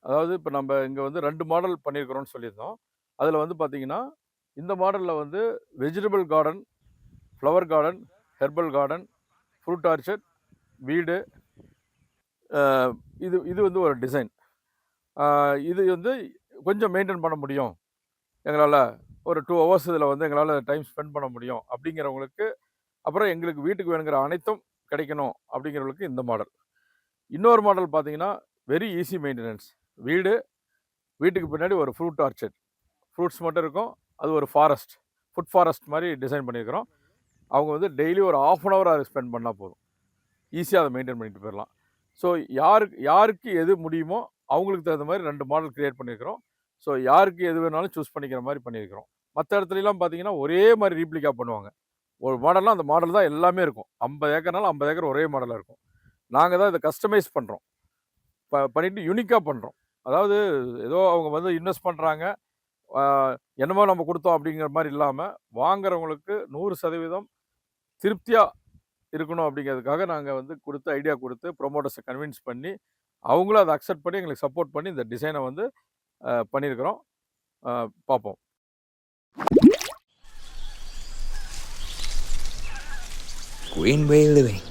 அதாவது இப்ப நம்ம இங்க வந்து 2 மாடல் பண்ணியிருக்கிறோம்னு சொல்லியிருந்தோம். அதுல வந்து பார்த்தீங்கன்னா, இந்த மாடல்ல வந்து vegetable garden, flower garden, herbal garden, fruit orchard, வீடு, அ இது இது வந்து ஒரு டிசைன். அ இது வந்து கொஞ்சம் மெயின்டெயின் பண்ண முடியும். எங்களால ஒரு 2 ஹவர்ஸ் இதில வந்து எங்களால டைம் ஸ்பெண்ட் பண்ண முடியும் அப்படிங்கிறவங்களுக்கு, அப்புறம் எங்களுக்கு வீட்டுக்கு வேணுங்கிற அனைத்தும் கிடைக்கணும் அப்படிங்கிறவங்களுக்கு இந்த மாடல். இன்னொரு மாடல் பார்த்தீங்கன்னா, வெரி ஈஸி மெயின்டனன்ஸ். வீடு, வீட்டுக்கு பின்னாடி ஒரு ஃப்ரூட் ஆர்ச்சர்ட். ஃப்ரூட்ஸ் மட்டும் இருக்கும். அது ஒரு ஃபாரஸ்ட். ஃபுட் ஃபாரஸ்ட் மாரி டிசைன் பண்ணியிருக்கிறோம். அவங்க வந்து டெய்லி ஒரு 1/2 அன் ஹவர் அத ஸ்பெண்ட் பண்ணா போதும். ஈஸியா அத மெயின்டெயின் பண்ணிட்டு போயிரலாம். ஸோ யாருக்கு யாருக்கு எது முடியுமோ, அவங்களுக்கு தகுந்த மாரி 2 மாடல் கிரியேட் பண்ணியிருக்கிறோம். ஸோ யாருக்கு எது வேணாலும் சூஸ் பண்ணிக்கிற மாரி பண்ணியிருக்கிறோம். மத்த இடத்துலலாம் பார்த்தீங்கன்னா, ஒரே மாரி ரீப்ளிகா பண்ணுவாங்க. ஒரு மாடல்னா அந்த மாடல் தான் எல்லாமே இருக்கும். 50 ஏக்கர்னாலும் 50 ஏக்கர் ஒரே மாடலா இருக்கும். நாங்க தான் இத கஸ்டமைஸ் பண்றோம். பண்ணிட்டு யூனிக்கா பண்றோம். அதாவது ஏதோ அவங்க வந்து இன்வெஸ்ட் பண்றாங்க. ஆ என்னமோ நம்ம குடுத்தோம் அப்படிங்கிற மாரி இல்லாம, வாங்குறவங்களுக்கு 100% திருப்தியா இருக்கணும் அப்படிங்கிறதுக்காக நாங்க வந்து குடுத்து ஐடியா குடுத்து, புரமோட்டர்ஸ கன்வின்ஸ் பண்ணி, அவங்களும் அத அக்செப்ட் பண்ணி எங்களுக்கு சப்போர்ட் பண்ணி இந்த டிசைன வந்து பண்ணியிருக்கிறோம். பார்ப்போம். Greenway Living.